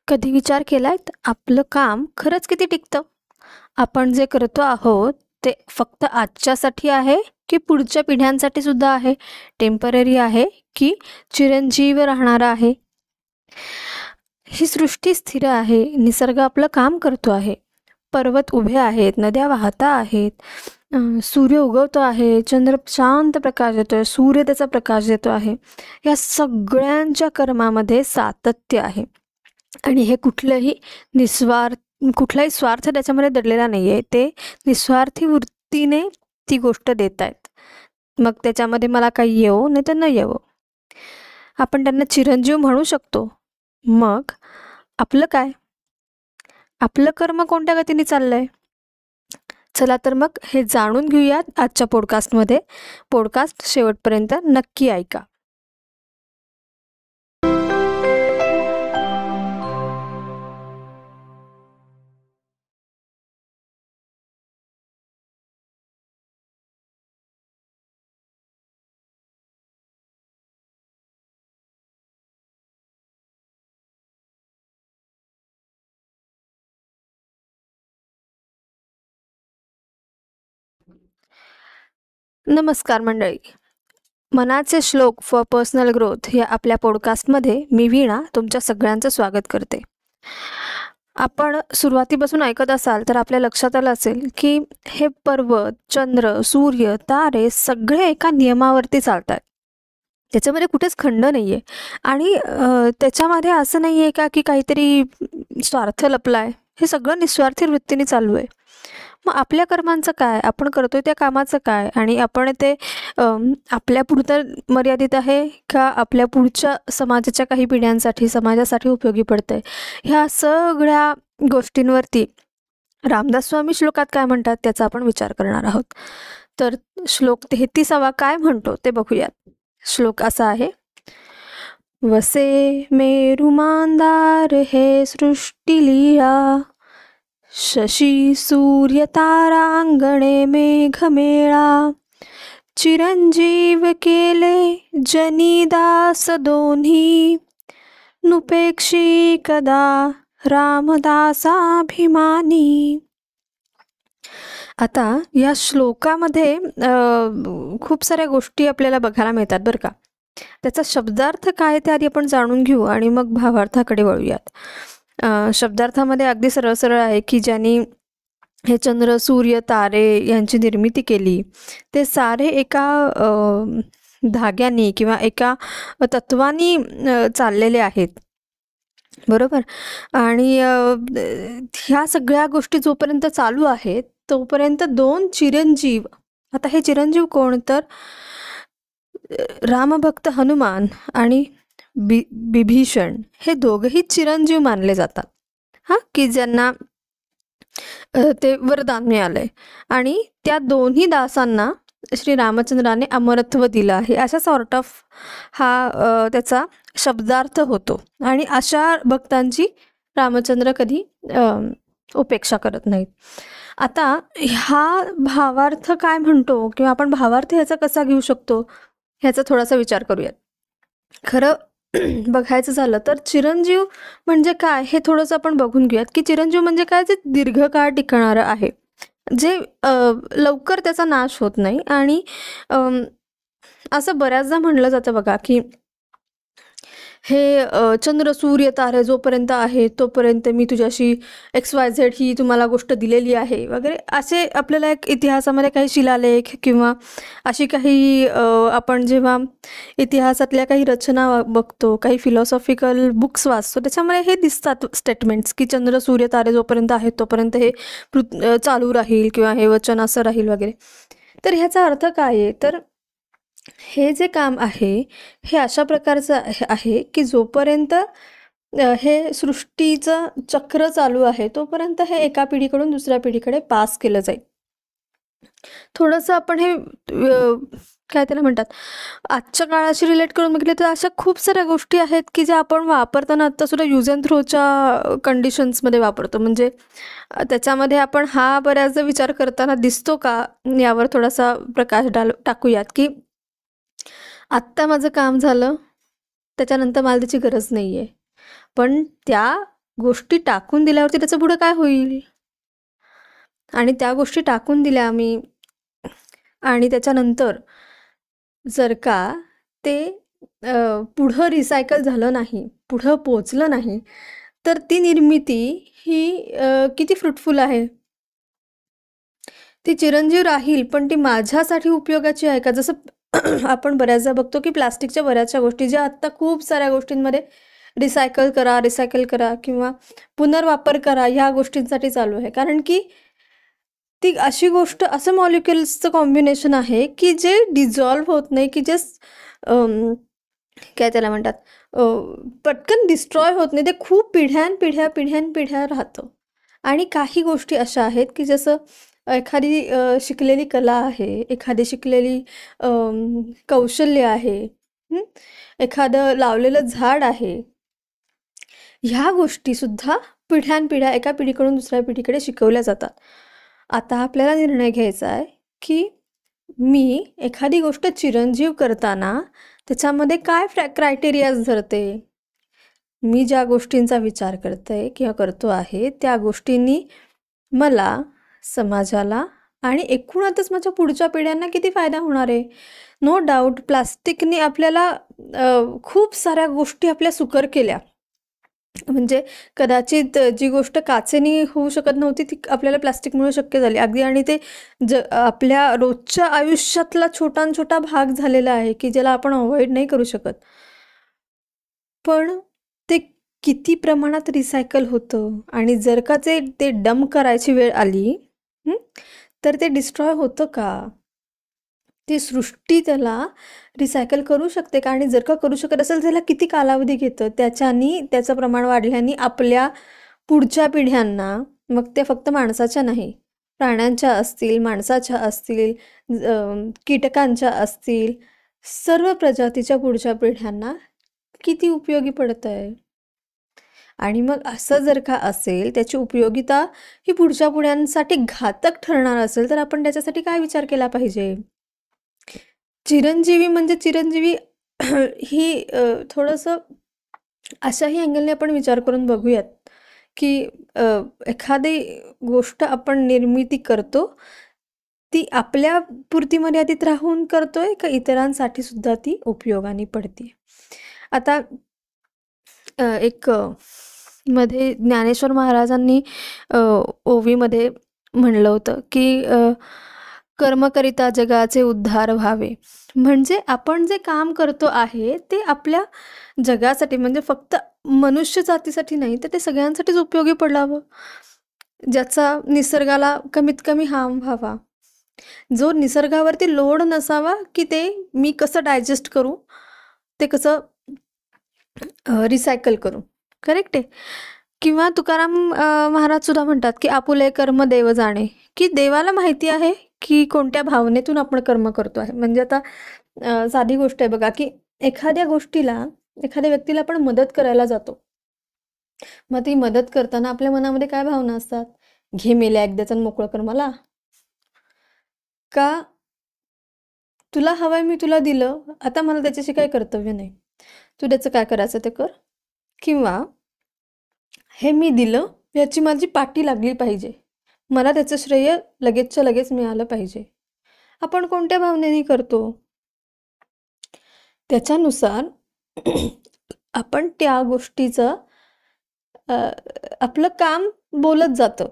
कधी विचार केलाय आपलं काम खरंच किती टिकतं? आपण जे करतो आहोत ते फक्त आजच्यासाठी आहे की पुढच्या पिढ्यांसाठी सुद्धा आहे? टेम्पररी आहे की चिरंजीव राहणारा आहे? ही सृष्टी स्थिर आहे, निसर्ग आपलं काम करतो आहे. पर्वत उभे आहेत, नद्या वाहता आहेत, सूर्य उगवतो आहे, चंद्र शांत प्रकाश देतोय, सूर्य त्याचा प्रकाश देतो आहे. या सगळ्यांच्या कर्मामध्ये सातत्य आहे आणि हे कुठलाही स्वार्थ त्याच्यामध्ये दडलेला नाही आहे. ते निस्वार्थी वृत्तीने ती गोष्ट देत आहेत. मग त्याच्यामध्ये मला काही येवो नाही तर न येवो, आपण त्यांना चिरंजीव म्हणू शकतो. मग आपलं काय? आपलं कर्म कोणत्या गतीने चाललंय? चला तर मग हे जाणून घेऊयात आजच्या पॉडकास्टमध्ये. पॉडकास्ट शेवटपर्यंत नक्की ऐका. नमस्कार मंडळी. मनाचे श्लोक फॉर पर्सनल ग्रोथ या आपल्या पॉडकास्टमध्ये मी वीणा तुमच्या सगळ्यांचं स्वागत करते. आपण सुरुवातीपासून ऐकत असाल तर आपल्या लक्षात आलं असेल की हे पर्वत, चंद्र, सूर्य, तारे सगळे एका नियमावरती चालत आहेत. त्याच्यामध्ये कुठेच खंड नाही आहे आणि त्याच्यामध्ये असं नाही आहे का की काहीतरी स्वार्थ लपलाय. हे सगळं निस्वार्थी वृत्तीने चालू आहे. मग आपल्या कर्मांचं काय? आपण करतोय त्या कामाचं काय? आणि आपण ते आपल्या पुरतं मर्यादित आहे का आपल्या पुढच्या समाजाच्या काही पिढ्यांसाठी, समाजासाठी उपयोगी पडतंय? ह्या सगळ्या गोष्टींवरती रामदास स्वामी श्लोकात काय म्हणतात त्याचा आपण विचार करणार आहोत. तर श्लोक 33 काय म्हणतो ते बघूयात. श्लोक असा आहे: वसे मेरु मांदार हे सृष्टी लीळा, शशी सूर्य तारांगणे मेघमेळा, चिरंजीव केले जनीदास दोन्ही, नुपेक्षी कदा रामदासाभिमानी. आता या श्लोकामध्ये खूप साऱ्या गोष्टी आपल्याला बघायला मिळतात बरं का. त्याचा शब्दार्थ काय ते आधी आपण जाणून घेऊ आणि मग भावार्थाकडे वळूयात. शब्दार्थामध्ये अगदी सरळ सरळ आहे की ज्यांनी हे चंद्र, सूर्य, तारे यांची निर्मिती केली ते सारे एका धाग्याने किंवा एका तत्वानी चाललेले आहेत, बरोबर. आणि ह्या सगळ्या गोष्टी जोपर्यंत चालू आहेत तोपर्यंत दोन चिरंजीव, आता हे चिरंजीव कोण तर रामभक्त हनुमान आणि विभीषण, हे दोघंही चिरंजीव मानले जातात. की ज्यांना ते वरदान मिळालंय आणि त्या दोन्ही दासांना श्री रामचंद्राने अमरत्व दिलं आहे, अशा सॉर्ट ऑफ हा त्याचा शब्दार्थ होतो. आणि अशा भक्तांची रामचंद्र कधी उपेक्षा करत नाहीत. आता हा भावार्थ काय म्हणतो किंवा आपण भावार्थ ह्याचा कसा घेऊ शकतो ह्याचा थोडासा विचार करूयात. खरं बघायचं झालं तर चिरंजीव म्हणजे काय हे थोडंसं आपण बघून घेऊयात. की चिरंजीव म्हणजे काय? जे दीर्घकाळ टिकणारं आहे, जे लवकर त्याचा नाश होत नाही. आणि असं बऱ्याचदा म्हणलं जातं बघा की हे चंद्र, सूर्य, तारे जोपर्यंत आहे तोपर्यंत मी तुझ्याशी XYZ ही तुम्हाला गोष्ट दिलेली आहे वगैरे, असे आपल्याला एक इतिहासामध्ये काही शिलालेख किंवा अशी काही आपण जेव्हा इतिहासातल्या काही रचना बघतो, काही फिलॉसॉफिकल बुक्स वाचतो, त्याच्यामध्ये हे दिसतात स्टेटमेंट्स की चंद्र, सूर्य, तारे जोपर्यंत आहेत तोपर्यंत हे चालू राहील किंवा हे वचन असं राहील वगैरे. तर ह्याचा अर्थ काय आहे? तर हे जे काम आहे हे अशा प्रकारचं आहे की जोपर्यंत हे सृष्टीचं चक्र चालू आहे तोपर्यंत हे एका पिढीकडून दुसऱ्या पिढीकडे पास केलं जाईल. थोडंसं आपण हे काय त्याला म्हणतात आजच्या काळाशी रिलेट करून बघितलं तर अशा खूप साऱ्या गोष्टी आहेत की ज्या आपण वापरताना आत्ता सुद्धा यूज अँड थ्रोच्या कंडिशन्समध्ये वापरतो. म्हणजे त्याच्यामध्ये आपण हा बऱ्याचदा विचार करताना दिसतो का यावर थोडासा प्रकाश टाकूयात. की आत्ता माझं काम झालं त्याच्यानंतर मला त्याची गरज नाही आहे, पण त्या गोष्टी टाकून दिल्यावरती त्याचं पुढं काय होईल? आणि त्या गोष्टी टाकून दिल्या आम्ही आणि त्याच्यानंतर जर का ते पुढं रिसायकल झालं नाही, पुढं पोचलं नाही, तर ती निर्मिती ही किती फ्रुटफुल आहे. ती चिरंजीव राहील, पण ती माझ्यासाठी उपयोगाची आहे का? जसं आपण बऱ्याचदा बघतो की प्लास्टिकच्या बऱ्याचशा गोष्टी ज्या आत्ता खूप साऱ्या गोष्टींमध्ये रिसायकल करा किंवा पुनर्वापर करा ह्या गोष्टींसाठी चालू आहे. कारण की ती अशी गोष्ट, असं मॉलिक्युल्सचं कॉम्बिनेशन आहे की जे डिझॉल्व्ह होत नाही, की जे काय त्याला म्हणतात, पटकन डिस्ट्रॉय होत नाही. ते खूप पिढ्यानपिढ्या राहतं. आणि काही गोष्टी अशा आहेत की जसं एखादी शिकलेली कला आहे, एखादी शिकलेली कौशल्य आहे, एखादं लावलेलं झाड आहे. ह्या गोष्टीसुद्धा पिढ्यानपिढ्या एका पिढीकडून दुसऱ्या पिढीकडे शिकवल्या जातात. आता आपल्याला निर्णय घ्यायचा आहे की मी एखादी गोष्ट चिरंजीव करताना त्याच्यामध्ये काय क्रायटेरियाज धरते. मी ज्या गोष्टींचा विचार करते किंवा करतो आहे त्या गोष्टींनी मला, समाजाला आणि एकूणातच माझ्या पुढच्या पिढ्यांना किती फायदा होणार आहे. नो डाऊट प्लास्टिकने आपल्याला खूप साऱ्या गोष्टी आपल्या सुकर केल्या. म्हणजे कदाचित जी गोष्ट काचेने होऊ शकत नव्हती ती आपल्याला प्लास्टिकमुळे शक्य झाली अगदी. आणि ते आपल्या रोजच्या आयुष्यातला छोटा भाग झालेला आहे की ज्याला आपण अवॉइड नाही करू शकत. पण ते किती प्रमाणात रिसायकल होतं आणि जर का ते डंप करायची वेळ आली तर ते डिस्ट्रॉय होतं का? ती सृष्टी त्याला रिसायकल करू शकते का? आणि जर का करू शकत असेल त्याला किती कालावधी घेतं? त्याचं प्रमाण वाढल्याने आपल्या पुढच्या पिढ्यांना, मग ते फक्त माणसाच्या नाही, प्राण्यांच्या असतील, माणसाच्या असतील, कीटकांच्या असतील, सर्व प्रजातीच्या पुढच्या पिढ्यांना किती उपयोगी पडतं आहे. आणि मग असं जर का असेल, त्याची उपयोगिता ही पुढच्या पिढ्यांसाठी घातक ठरणार असेल तर आपण त्याच्यासाठी काय विचार केला पाहिजे? चिरंजीवी म्हणजे चिरंजीवी ही थोडंसं अशाही अँगलने आपण विचार करून बघूयात की एखादी गोष्ट आपण निर्मिती करतो ती आपल्या पुरती मर्यादित राहून करतोय का इतरांसाठी सुद्धा ती उपयोगाने पडते. आता एक मध्ये ज्ञानेश्वर महाराजांनी ओवीमध्ये म्हणलं होतं की कर्म करिता जगाचे उद्धार व्हावे. म्हणजे आपण जे काम करतो आहे ते आपल्या जगासाठी, म्हणजे फक्त मनुष्य जातीसाठी नाही तर ते सगळ्यांसाठीच उपयोगी पडावं, ज्याचा निसर्गाला कमीत कमी हार्म व्हावा, जो निसर्गावरती लोड नसावा की ते मी कसं डायजेस्ट करू, ते कसं रिसायकल करू. करेक्ट आहे. किंवा तुकाराम महाराज सुद्धा म्हणतात की आपुले कर्म देव जाणे, की देवाला माहिती आहे की कोणत्या भावनेतून आपण कर्म करतो आहे. म्हणजे आता साधी गोष्ट आहे बघा की एखाद्या व्यक्तीला आपण मदत करायला जातो. मग ती मदत करताना आपल्या मनामध्ये काय भावना असतात? घे मेल्या एकदाच मोकळं कर मला, का तुला हवंय मी तुला दिलं, आता मला त्याच्याशी काही कर्तव्य नाही, तू त्याचं काय करायचं ते कर, किंवा हे मी दिलं याची माझी पाठी लागली पाहिजे, मला त्याचं श्रेय लगेचच्या लगेच मिळालं पाहिजे. आपण कोणत्या भावनेने करतो त्याच्यानुसार आपण त्या गोष्टीचं आपलं काम बोलत जातं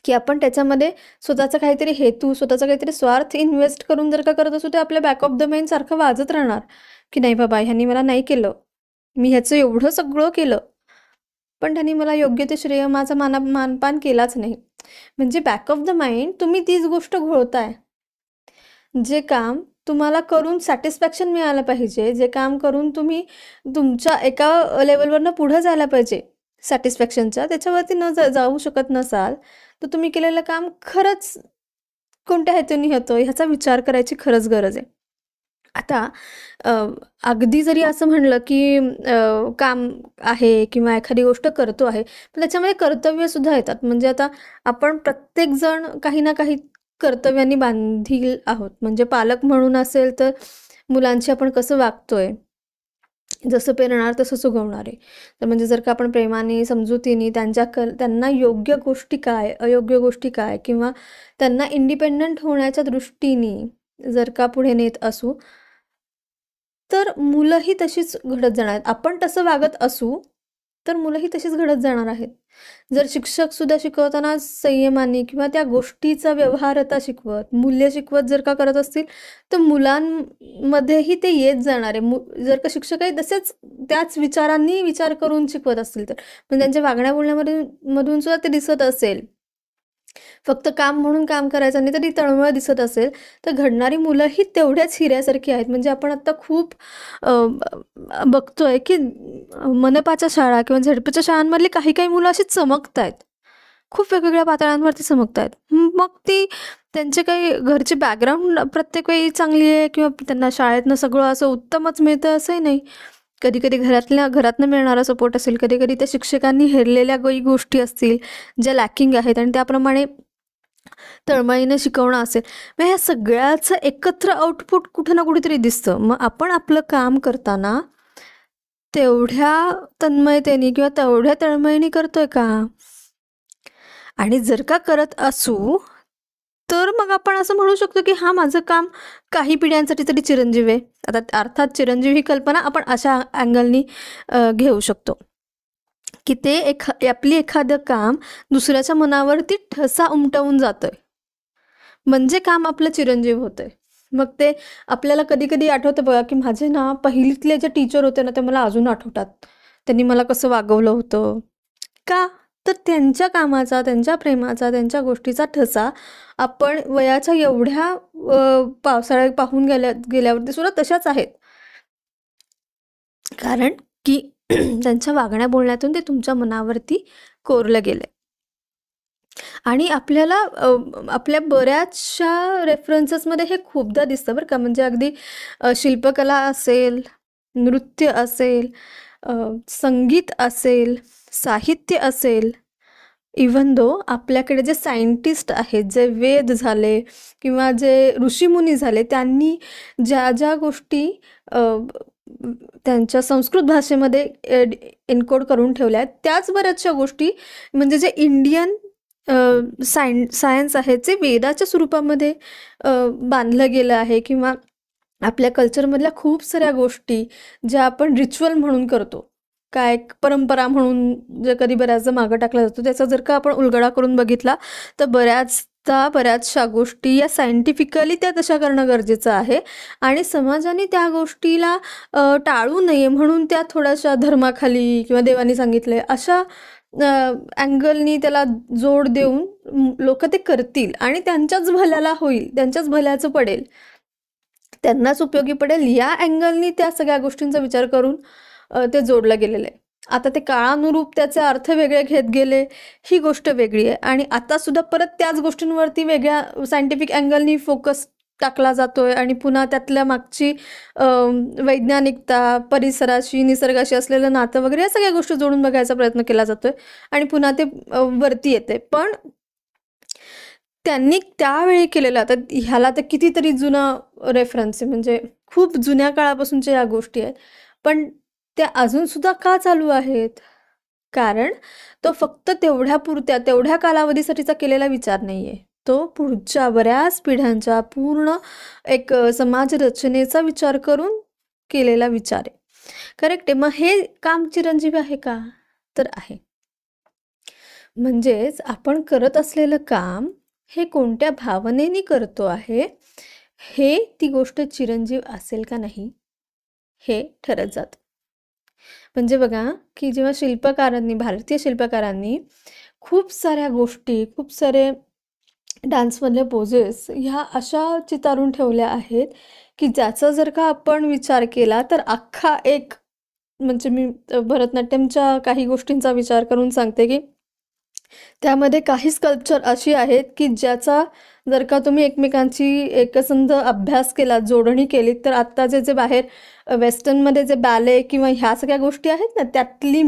की आपण त्याच्यामध्ये स्वतःचा काहीतरी हेतू, स्वतःचा काहीतरी स्वार्थ इन्व्हेस्ट करून जर का करत असू ते आपल्या बॅक ऑफ द माइंड सारखं वाजत राहणार की नाही बाबा ह्यांनी मला नाही केलं, मी ह्याचं एवढं सगळं केलं पण त्यांनी मला योग्य ते श्रेय माझा मानपान केलाच नाही. म्हणजे बॅक ऑफ द माइंड तुम्ही तीच गोष्ट घोळताय. जे काम तुम्हाला करून सॅटिस्फॅक्शन मिळालं पाहिजे, जे काम करून तुम्ही तुमच्या एका लेवलवरनं पुढं जायला पाहिजे सॅटिस्फॅक्शनच्या, त्याच्यावरती जाऊ शकत नसाल तर तुम्ही केलेलं काम खरंच कोणत्या हेतूने होतं ह्याचा विचार करायची खरंच गरज आहे. आता अगदी जरी असं म्हणलं की काम आहे किंवा एखादी गोष्ट करतो आहे पण त्याच्यामध्ये कर्तव्यसुद्धा येतात. म्हणजे आता आपण प्रत्येकजण काही ना काही कर्तव्यांनी बांधील आहोत. म्हणजे पालक म्हणून असेल तर मुलांशी आपण कसं वागतोय, जसं पेरणार तसंच उगवणार आहे. तर म्हणजे जर का आपण प्रेमाने, समजुतीने त्यांना योग्य गोष्टी काय, अयोग्य गोष्टी काय किंवा त्यांना इंडिपेंडंट होण्याच्या दृष्टीने जर का पुढे नेत असू, तर मुलंही तशीच घडत जाणार आहेत. आपण तसं वागत असू तर मुलंही तशीच घडत जाणार आहेत. जर शिक्षकसुद्धा शिकवताना संयमाने किंवा त्या गोष्टीचा व्यवहारता शिकवत, मूल्य शिकवत जर का करत असतील, तर मुलांमध्येही ते येत जाणार आहे. जर का शिक्षकही तसेच त्याच विचारांनी विचार करून शिकवत असतील तर. पण त्यांच्या वागण्या बोलण्यामधून सुद्धा ते दिसत असेल. फक्त काम म्हणून काम करायचं नाही, तर ती तळमळ दिसत असेल, तर घडणारी मुलंही तेवढ्याच हिऱ्यासारखी आहेत. म्हणजे आपण आत्ता खूप बघतोय की मनपाच्या शाळा किंवा झेडपीच्या शाळांमधली काही मुलं अशी चमकत आहेत, खूप वेगवेगळ्या पातळ्यांवरती चमकत आहेत. मग ती त्यांचे काही घरची बॅकग्राऊंड प्रत्येक वेळी चांगली आहे किंवा त्यांना शाळेतनं सगळं असं उत्तमच मिळतं असंही नाही. कधी कधी घरातनं मिळणारा सपोर्ट असेल, कधी कधी त्या शिक्षकांनी हेरलेल्या काही गोष्टी असतील ज्या लॅकिंग आहेत आणि त्याप्रमाणे तळमळीने शिकवणं असेल. मग ह्या सगळ्याचं एकत्र आउटपुट कुठं ना कुठेतरी दिसतं. मग आपण आपलं काम करताना तेवढ्या तन्मयतेने किंवा तेवढ्या तळमळीने करतोय का? आणि जर का करत असू तर मग आपण असं म्हणू शकतो की हा, माझं काम काही पिढ्यांसाठी तरी चिरंजीव आहे. आता अर्थात चिरंजीव ही कल्पना आपण अशा अँगलनी घेऊ शकतो की ते आपली एखादं काम दुसऱ्याच्या मनावरती ठसा उमटवून जातंय, म्हणजे काम आपलं चिरंजीव होतंय. मग ते आपल्याला कधी कधी आठवतं बघा की माझे ना पहिलीतले जे टीचर होते ना, ते मला अजून आठवतात. त्यांनी मला कसं वागवलं होतं. का? तर त्यांच्या कामाचा, त्यांच्या प्रेमाचा, त्यांच्या गोष्टीचा ठसा आपण वयाच्या एवढ्या पावसाळ्यात पाहून गेल्यावरती सुद्धा तशाच आहेत. कारण की त्यांच्या वागण्या बोलण्यातून ते तुमच्या मनावरती कोरलं गेलं. आणि आपल्याला आपल्या बऱ्याचशा रेफरन्सेसमध्ये हे खूपदा दिसतं बरं का. म्हणजे अगदी शिल्पकला असेल, नृत्य असेल, संगीत असेल, साहित्य असेल, इव्हन दो आपल्याकडे जे सायंटिस्ट आहेत, जे वेद झाले किंवा जे ऋषीमुनी झाले, त्यांनी ज्या ज्या गोष्टी त्यांच्या संस्कृत भाषेमध्ये एन्कोड करून ठेवल्या आहेत, त्याच बऱ्याचशा गोष्टी म्हणजे जे इंडियन सायन्स आहे जे वेदाच्या स्वरूपामध्ये बांधलं गेलं आहे किंवा आपल्या कल्चरमधल्या खूप साऱ्या गोष्टी ज्या आपण रिच्युअल म्हणून करतो, काय परंपरा म्हणून जे कधी बऱ्याचदा मागं टाकला जातो, त्याचा जर का आपण उलगडा करून बघितला तर बऱ्याचशा गोष्टी या सायंटिफिकली त्या तशा करणं गरजेचं आहे. आणि समाजाने त्या गोष्टीला टाळू नये म्हणून त्या थोड्याशा धर्माखाली किंवा देवानी सांगितलंय अशा अँगलनी त्याला जोड देऊन लोक ते करतील आणि त्यांच्याच भल्याला होईल, त्यांच्याच भल्याचं पडेल, त्यांनाच उपयोगी पडेल, या अँगलनी त्या सगळ्या गोष्टींचा विचार करून ते जोडलं गेलेलं आहे. आता ते काळानुरूप त्याचे अर्थ वेगळे घेत गेले, ही गोष्ट वेगळी आहे. आणि आता सुद्धा परत त्याच गोष्टींवरती वेगळ्या सायंटिफिक अँगलनी फोकस टाकला जातोय आणि पुन्हा त्यातल्या मागची वैज्ञानिकता, परिसराशी, निसर्गाशी असलेलं नातं वगैरे या सगळ्या गोष्टी जोडून बघायचा प्रयत्न केला जातोय आणि पुन्हा ते वरती येते. पण त्यांनी त्यावेळी केलेलं, आता ह्याला तर कितीतरी जुना रेफरन्स आहे, म्हणजे खूप जुन्या काळापासूनच्या या गोष्टी आहेत, पण त्या अजूनसुद्धा का चालू आहेत? कारण तो फक्त तेवढ्या कालावधीसाठीचा केलेला विचार नाही आहे, तो पुढच्या बऱ्याच पिढ्यांच्या पूर्ण एक समाज रचनेचा विचार करून केलेला विचार आहे. करेक्ट आहे. मग हे काम चिरंजीवी आहे का? तर आहे. म्हणजेच आपण करत असलेलं काम हे कोणत्या भावनेने करतो आहे, हे ती गोष्ट चिरंजीव असेल का नाही हे ठरत जातं. म्हणजे बघा की जेव्हा भारतीय शिल्पकारांनी खूप साऱ्या गोष्टी, खूप सारे डान्समधले पोजेस ह्या अशा चितारून ठेवल्या आहेत की ज्याचा जर का आपण विचार केला तर अख्खा एक, म्हणजे मी भरतनाट्यमच्या काही गोष्टींचा विचार करून सांगते की त्यामध्ये काही स्कल्पचर अशी आहेत की ज्याचा जर का तुम्ही एकमेकांची एकसंध अभ्यास केला, जोडणी केली, तर आत्ताचे जे बाहेर वेस्टर्नमध्ये जे बॅले किंवा ह्या सगळ्या गोष्टी आहेत ना, त्यातली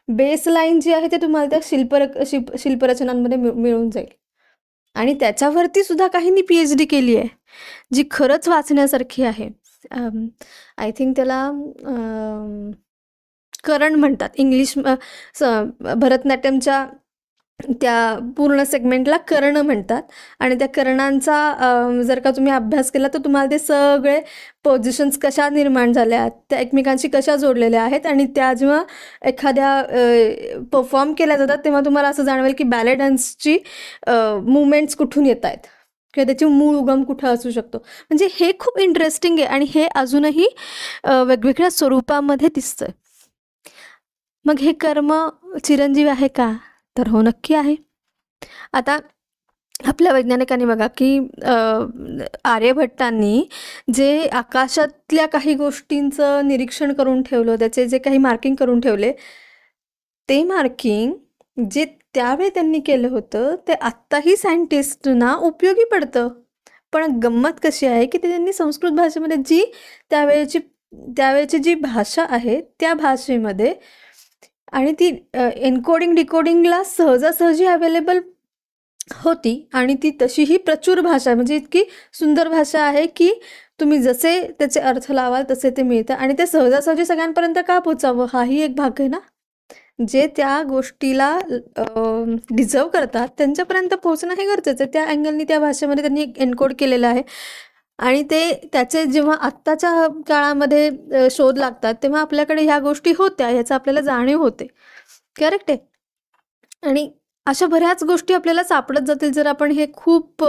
बेसलाईन जी आहे ते तुम्हाला त्या शिल्परचनांमध्ये मिळून जाईल. आणि त्याच्यावरती सुद्धा काहींनी PhD केली आहे, जी खरंच वाचण्यासारखी आहे. आय थिंक त्याला करण म्हणतात इंग्लिश. भरतनाट्यमच्या त्या पूर्ण सेगमेंटला कर्ण म्हणतात. आणि त्या कर्णांचा जर का तुम्ही अभ्यास केला तर तुम्हाला ते सगळे पोझिशन्स कशा निर्माण झाल्या, त्या एकमेकांशी कशा जोडलेल्या आहेत, आणि त्या जेव्हा एखाद्या परफॉर्म केल्या जातात तेव्हा तुम्हाला असं जाणवेल की बॅले डान्सची मुवमेंट्स कुठून येत आहेत किंवा त्याची मूळ उगम कुठं असू शकतो. म्हणजे हे खूप इंटरेस्टिंग आहे आणि हे अजूनही वेगवेगळ्या स्वरूपामध्ये दिसतंय. मग हे कर्म चिरंजीव आहे का? तर हो, नक्की आहे. आता आपल्या वैज्ञानिकांनी बघा की आर्यभट्टांनी जे आकाशातल्या काही गोष्टींचं निरीक्षण करून ठेवलं, त्याचे जे काही मार्किंग करून ठेवले, ते मार्किंग जे त्यावेळी त्यांनी केलं होतं ते आत्ताही सायंटिस्टना उपयोगी पडतं. पण गंमत कशी आहे की ते त्यांनी संस्कृत भाषेमध्ये जी त्यावेळेची जी भाषा आहे त्या भाषेमध्ये, आणि ती एन्कोडिंग डिकोडिंगला सहजासहजी अवेलेबल होती, आणि ती तशीही प्रचूर भाषा, म्हणजे इतकी सुंदर भाषा आहे की तुम्ही जसे त्याचे अर्थ लावाल तसे ते मिळतं. आणि ते सहजासहजी सगळ्यांपर्यंत का पोचावं, हाही एक भाग आहे ना. जे त्या गोष्टीला डिझर्व करतात त्यांच्यापर्यंत पोहोचणं हे गरजेचं आहे. त्या अँगलनी त्या भाषेमध्ये त्यांनी एन्कोड केलेलं आहे. आणि त्याचे जेव्हा आत्ताच्या काळामध्ये शोध लागतात तेव्हा आपल्याकडे ह्या गोष्टी होत्या ह्याचं आपल्याला जाणीव होते. करेक्ट आहे. आणि अशा बऱ्याच गोष्टी आपल्याला सापडत जातील जर आपण हे खूप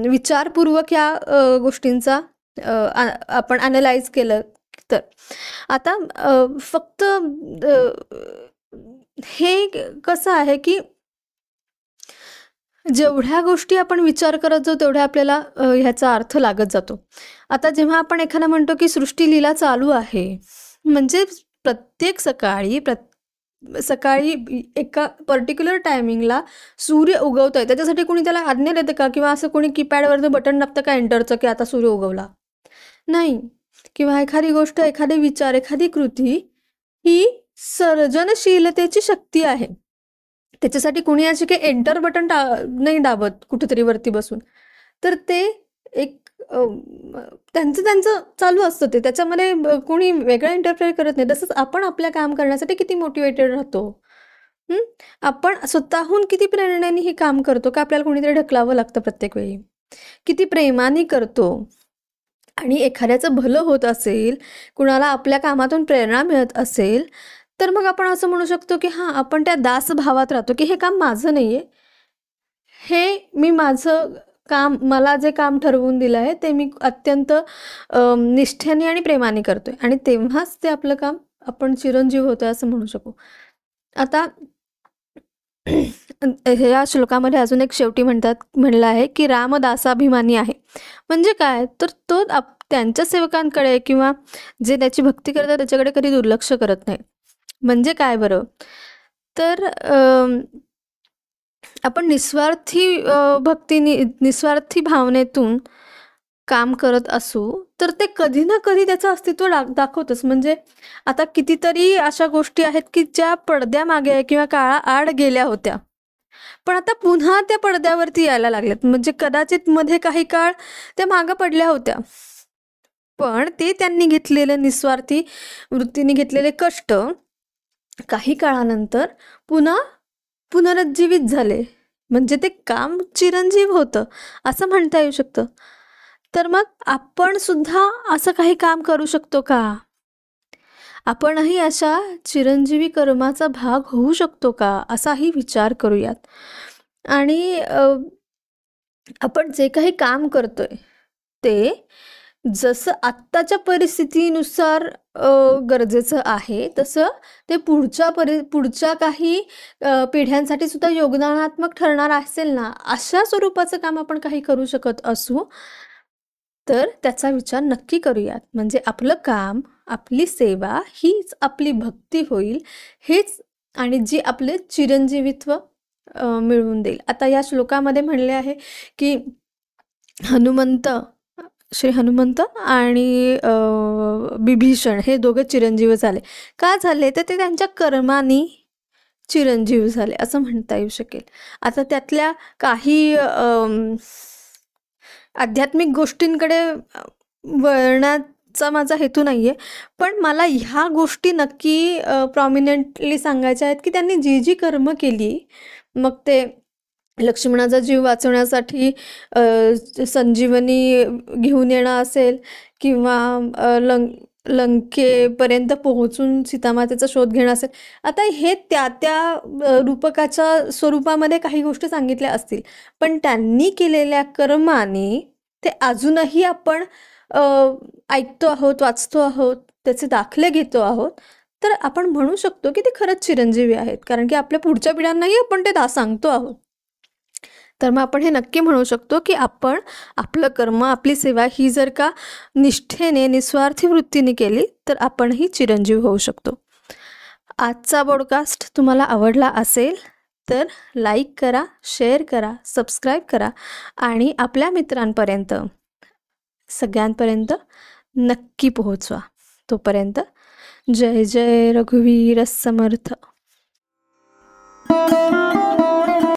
विचारपूर्वक या गोष्टींचा आपण ॲनलाइज केलं तर. आता फक्त हे कसं आहे की जेवढ्या गोष्टी आपण विचार करत जाऊ तेवढ्या आपल्याला ह्याचा अर्थ लागत जातो. आता जेव्हा आपण एखादा म्हणतो की सृष्टी लीला चालू आहे, म्हणजे प्रत्येक सकाळी एका पर्टिक्युलर टायमिंगला सूर्य उगवतोय, त्याच्यासाठी कोणी त्याला आज्ञा देतं का? किंवा असं कोणी कीपॅडवरचं बटन दाबतं का एंटरचं की आता सूर्य उगवला? नाही. किंवा एखादी गोष्ट, एखादे विचार, एखादी कृती ही सर्जनशीलतेची शक्ती आहे. त्याच्यासाठी कुणी असे काही एंटर बटन नाही दाबत कुठेतरी वरती बसून. तर ते एक त्यांचं चालू असतं, ते त्याच्यामध्ये कोणी वेगळं इंटरफेअर करत नाही. तसंच आपण आपल्या काम करण्यासाठी किती मोटिवेटेड राहतो, आपण स्वतःहून किती प्रेरणेने हे काम करतो का आपल्याला कोणीतरी ढकलावं लागतं प्रत्येक वेळी, किती प्रेमाने करतो. आणि एखाद्याचं भलं होत असेल, कुणाला आपल्या कामातून प्रेरणा मिळत असेल, तर मग आपण असं म्हणू शकतो की हां, आपण त्या दासभावात राहतो की हे काम माझं नाही आहे, हे मी माझं काम, मला जे काम ठरवून दिलं आहे ते मी अत्यंत निष्ठेने आणि प्रेमाने करतोय, आणि तेव्हाच ते आपलं काम आपण चिरंजीव होतोय असं म्हणू शकू. आता ह्या श्लोकामध्ये अजून एक शेवटी म्हणलं आहे की रामदासाभिमानी आहे. म्हणजे काय, तर तो त्यांच्या सेवकांकडे किंवा जे त्याची भक्ती करतात त्याच्याकडे कधी दुर्लक्ष करत नाही. म्हणजे काय बरं, तर आपण निस्वार्थी भक्तीने, निस्वार्थी भावनेतून काम करत असू तर ते कधी ना कधी त्याचं अस्तित्व दाखवतच. म्हणजे आता कितीतरी अशा गोष्टी आहेत की ज्या पडद्यामागे किंवा काळाआड गेल्या होत्या, पण आता पुन्हा त्या पडद्यावरती यायला लागल्यात. म्हणजे कदाचित मध्ये काही काळ त्या मागं पडल्या होत्या, पण ते त्यांनी घेतलेले निस्वार्थी वृत्तीने घेतलेले कष्ट काही काळानंतर पुन्हा पुनरुज्जीवित झाले. म्हणजे ते काम चिरंजीव होतं असं म्हणता येऊ शकतं. तर मग आपण सुद्धा असं काही काम करू शकतो का? आपणही अशा चिरंजीवी कर्माचा भाग होऊ शकतो का, असाही विचार करूयात. आणि आपण जे काही काम करतोय ते जसं आत्ताच्या परिस्थितीनुसार गरजेचं आहे तसं ते पुढच्या काही पिढ्यांसाठी सुद्धा योगदानात्मक ठरणार असेल ना, अशा स्वरूपाचं काम आपण काही करू शकत असू तर त्याचा विचार नक्की करूयात. म्हणजे आपलं काम, आपली सेवा हीच आपली भक्ती होईल, हेच, आणि जी आपले चिरंजीवित्व मिळवून देईल. आता या श्लोकामध्ये म्हणले आहे की श्री हनुमंत आणि बिभीषण हे दोघे चिरंजीव झाले. का झाले, तर ते त्यांच्या कर्मानी चिरंजीव झाले असं म्हणता येऊ शकेल. आता त्यातल्या काही आध्यात्मिक गोष्टींकडे वळण्याचा माझा हेतू नाही आहे, पण मला ह्या गोष्टी नक्की प्रॉमिनंटली सांगायच्या आहेत, की त्यांनी जी जी कर्म केली, मग ते लक्ष्मणाचा जीव वाचवण्यासाठी संजीवनी घेऊन येणं असेल किंवा लंकेपर्यंत पोहोचून सीतामातेचा शोध घेणं असेल. आता हे त्या त्या रूपकाच्या स्वरूपामध्ये काही गोष्टी सांगितल्या असतील, पण त्यांनी केलेल्या कर्माने ते अजूनही आपण ऐकतो आहोत, वाचतो आहोत, त्याचे दाखले घेतो आहोत. तर आपण म्हणू शकतो की ते खरंच चिरंजीवी आहेत, कारण की आपल्या पुढच्या पिढ्यांनाही आपण ते सांगतो आहोत. तर मग आपण हे नक्की म्हणू शकतो की आपण आपलं कर्म, आपली सेवा ही जर का निष्ठेने, निस्वार्थी वृत्तीने केली तर आपणही चिरंजीव होऊ शकतो. आजचा पॉडकास्ट तुम्हाला आवडला असेल तर लाईक करा, शेअर करा, सबस्क्राईब करा आणि आपल्या मित्रांपर्यंत, सगळ्यांपर्यंत नक्की पोहोचवा. तोपर्यंत जय जय रघुवीर समर्थ.